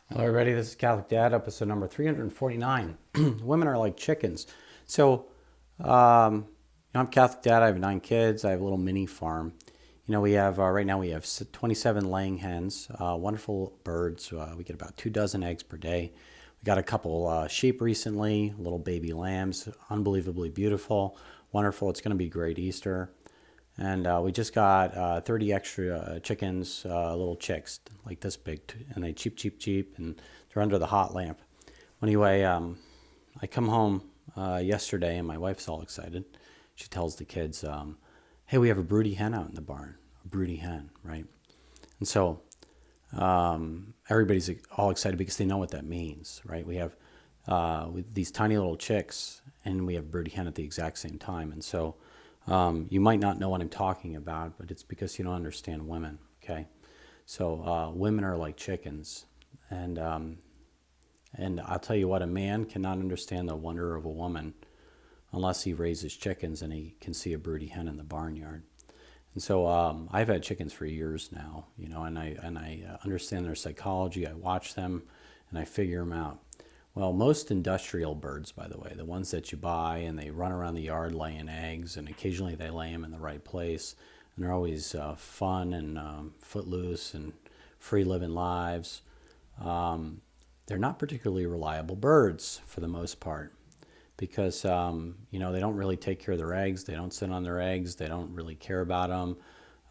Hello, everybody. This is Catholic Dad, episode number 349. Women are like chickens. So, I'm Catholic Dad. I have 9 kids. I have a little mini farm. We have right now we have 27 laying hens, wonderful birds. We get about 2 dozen eggs per day. We got a couple sheep recently, little baby lambs, unbelievably beautiful, wonderful. It's going to be great Easter. And we just got 30 extra chickens, little chicks, like this big, and they cheep, cheep, cheep, and they're under the hot lamp. Anyway, I come home yesterday, and my wife's all excited. She tells the kids, hey, we have a broody hen out in the barn, a broody hen, right? And so everybody's all excited because they know what that means, right? We have with these tiny little chicks, and we have broody hen at the exact same time. And so you might not know what I'm talking about, but it's because you don't understand women, okay? So women are like chickens. And I'll tell you what, a man cannot understand the wonder of a woman unless he raises chickens and he can see a broody hen in the barnyard. And so I've had chickens for years now, and I understand their psychology. I watch them and I figure them out. Well, most industrial birds, by the way, the ones that you buy and they run around the yard laying eggs, and occasionally they lay them in the right place, and they're always fun and footloose and free living lives. They're not particularly reliable birds for the most part because they don't really take care of their eggs. They don't sit on their eggs. They don't really care about them.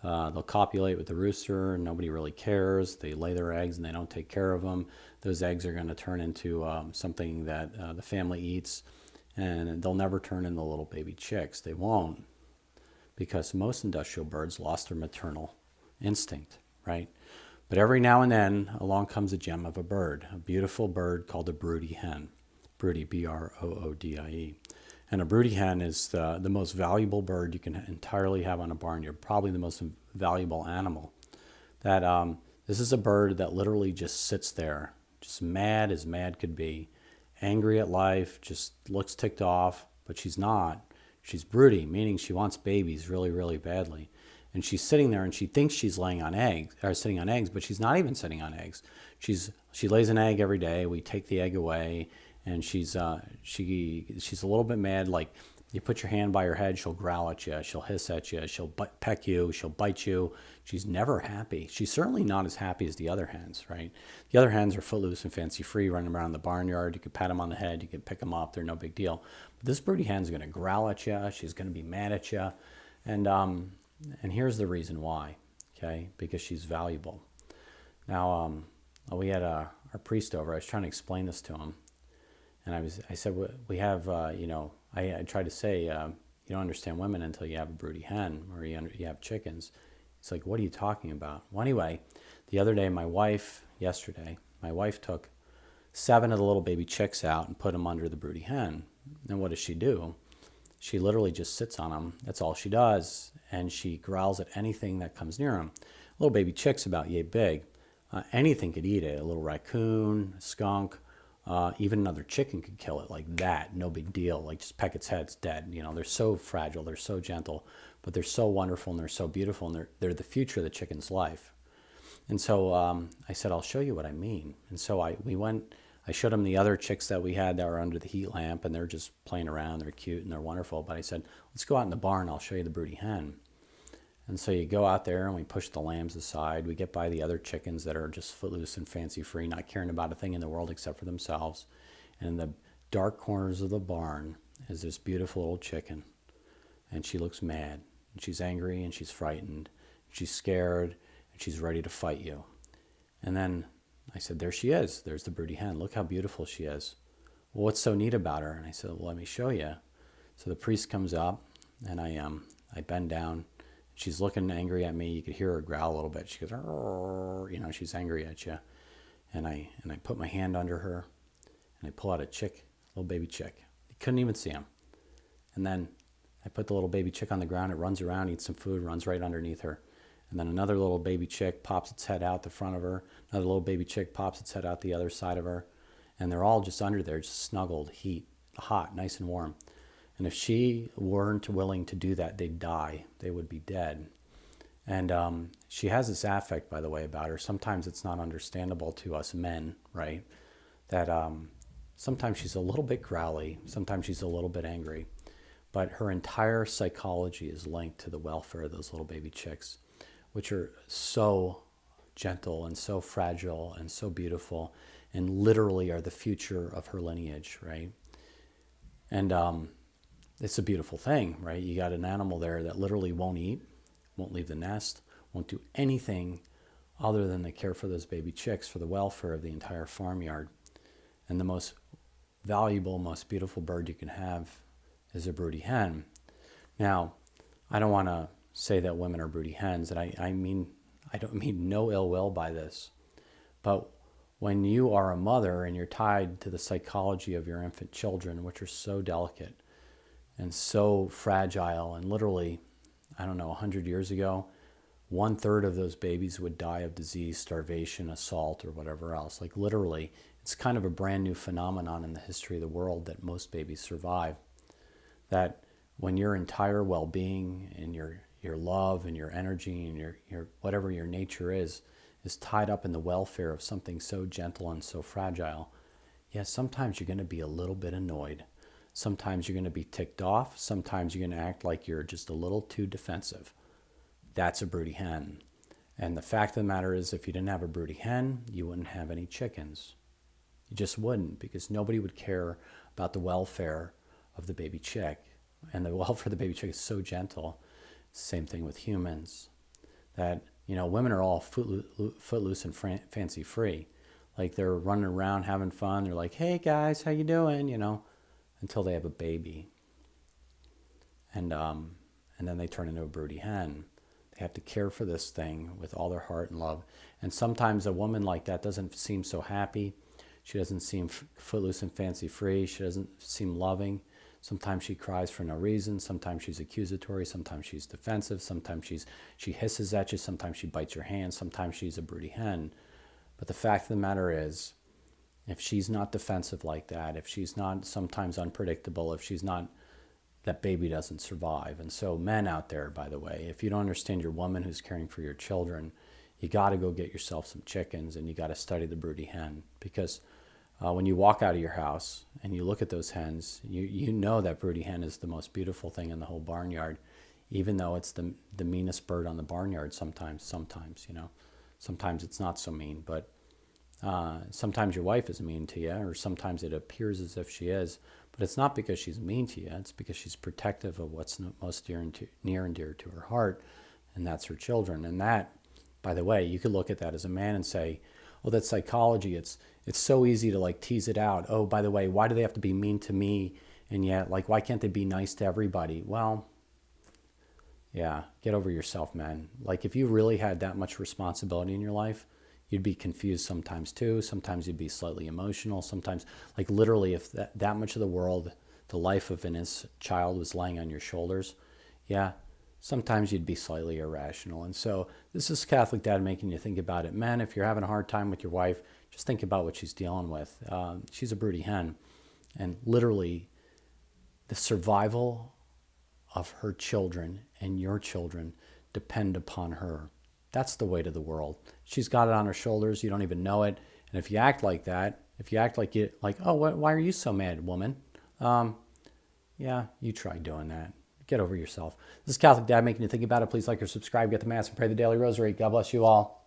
They'll copulate with the rooster. Nobody really cares. They lay their eggs and they don't take care of them. Those eggs are going to turn into something that the family eats, and they'll never turn into little baby chicks. They won't, because most industrial birds lost their maternal instinct, right? But every now and then along comes a gem of a bird, a beautiful bird called a broody hen. Broody, Broodie. And a broody hen is the most valuable bird you can entirely have on a barnyard, probably the most valuable animal. This is a bird that literally just sits there, just mad as mad could be, angry at life, just looks ticked off, but she's not. She's broody, meaning she wants babies really, really badly. And she's sitting there and she thinks she's laying on eggs or sitting on eggs, but she's not even sitting on eggs. She lays an egg every day. We take the egg away, and she's a little bit mad. Like, you put your hand by her head, she'll growl at you, she'll hiss at you, she'll peck you, she'll bite you. She's never happy. She's certainly not as happy as the other hens, right? The other hens are footloose and fancy free, running around the barnyard. You could pat them on the head, you could pick them up, they're no big deal. But this broody hen's going to growl at you. She's going to be mad at you, and here's the reason why, okay? Because she's valuable. Now, we had our priest over. I was trying to explain this to him, and I said, we have, I tried to say, you don't understand women until you have a broody hen or you have chickens. He's like, what are you talking about? Well, anyway, the other day, my wife took 7 of the little baby chicks out and put them under the broody hen. And what does she do? She literally just sits on them. That's all she does. And she growls at anything that comes near them. Little baby chick's about yay big. Anything could eat it. A little raccoon, a skunk, even another chicken could kill it like that. No big deal. Like, just peck its head, it's dead. They're so fragile. They're so gentle. But they're so wonderful and they're so beautiful. And they're the future of the chicken's life. And so I said, I'll show you what I mean. And so I showed him the other chicks that we had that were under the heat lamp, and they're just playing around. They're cute and they're wonderful. But I said, let's go out in the barn. I'll show you the broody hen. And so you go out there and we push the lambs aside. We get by the other chickens that are just footloose and fancy free, not caring about a thing in the world except for themselves. And in the dark corners of the barn is this beautiful little chicken. And she looks mad. And she's angry and she's frightened. She's scared and she's ready to fight you. And then I said, there she is. There's the broody hen. Look how beautiful she is. Well, what's so neat about her? And I said, well, let me show you. So the priest comes up, and I bend down. She's looking angry at me. You could hear her growl a little bit. She goes, "Arr," she's angry at you. And I put my hand under her, and I pull out a chick, little baby chick. You couldn't even see him. And then I put the little baby chick on the ground. It runs around, eats some food, runs right underneath her. And then another little baby chick pops its head out the front of her. Another little baby chick pops its head out the other side of her. And they're all just under there, just snuggled, hot, nice and warm. And if she weren't willing to do that, they'd die. They would be dead. And she has this affect, by the way, about her. Sometimes it's not understandable to us men, right? That sometimes she's a little bit growly, sometimes she's a little bit angry, but her entire psychology is linked to the welfare of those little baby chicks, which are so gentle and so fragile and so beautiful and literally are the future of her lineage, right? And it's a beautiful thing, right? You got an animal there that literally won't eat, won't leave the nest, won't do anything other than to care for those baby chicks for the welfare of the entire farmyard. And the most valuable, most beautiful bird you can have is a broody hen. Now, I don't want to say that women are broody hens, and I don't mean no ill will by this, but when you are a mother and you're tied to the psychology of your infant children, which are so delicate and so fragile, and literally, I don't know, 100 years ago, 1/3 of those babies would die of disease, starvation, assault, or whatever else. Like literally, it's kind of a brand new phenomenon in the history of the world that most babies survive. That when your entire well-being and your love and your energy and your whatever your nature is tied up in the welfare of something so gentle and so fragile, yeah, sometimes you're going to be a little bit annoyed. Sometimes you're going to be ticked off. Sometimes you're going to act like you're just a little too defensive. That's a broody hen. And the fact of the matter is, if you didn't have a broody hen, you wouldn't have any chickens. You just wouldn't, because nobody would care about the welfare of the baby chick. And the welfare of the baby chick is so gentle. Same thing with humans. That, women are all footloose and fancy free. Like they're running around having fun. They're like, hey guys, how you doing? Until they have a baby. And then they turn into a broody hen. They have to care for this thing with all their heart and love. And sometimes a woman like that doesn't seem so happy. She doesn't seem footloose and fancy free. She doesn't seem loving. Sometimes she cries for no reason. Sometimes she's accusatory. Sometimes she's defensive. Sometimes she hisses at you. Sometimes she bites your hand. Sometimes she's a broody hen. But the fact of the matter is, if she's not defensive like that, if she's not sometimes unpredictable, if she's not, that baby doesn't survive. And so men out there, by the way, if you don't understand your woman who's caring for your children, you got to go get yourself some chickens and you got to study the broody hen. Because when you walk out of your house and you look at those hens, you know that broody hen is the most beautiful thing in the whole barnyard, even though it's the meanest bird on the barnyard sometimes, Sometimes it's not so mean, but sometimes your wife is mean to you, or sometimes it appears as if she is, but it's not because she's mean to you. It's because she's protective of what's most near and dear to her heart, and that's her children. And that, by the way, you could look at that as a man and say, oh, that's psychology. It's so easy to like tease it out. Oh, by the way, why do they have to be mean to me? And yet, like, why can't they be nice to everybody? Well, yeah, get over yourself, man. Like, if you really had that much responsibility in your life, you'd be confused sometimes too. Sometimes you'd be slightly emotional. Sometimes, like literally, if that much of the world, the life of an innocent child was laying on your shoulders, yeah, sometimes you'd be slightly irrational. And so this is Catholic Dad making you think about it. Men, if you're having a hard time with your wife, just think about what she's dealing with. She's a broody hen. And literally, the survival of her children and your children depend upon her. That's the weight of the world. She's got it on her shoulders. You don't even know it. And if you act like that, if you act like oh, why are you so mad, woman? Yeah, you try doing that. Get over yourself. This is Catholic Dad making you think about it. Please like or subscribe, get the Mass, and pray the Daily Rosary. God bless you all.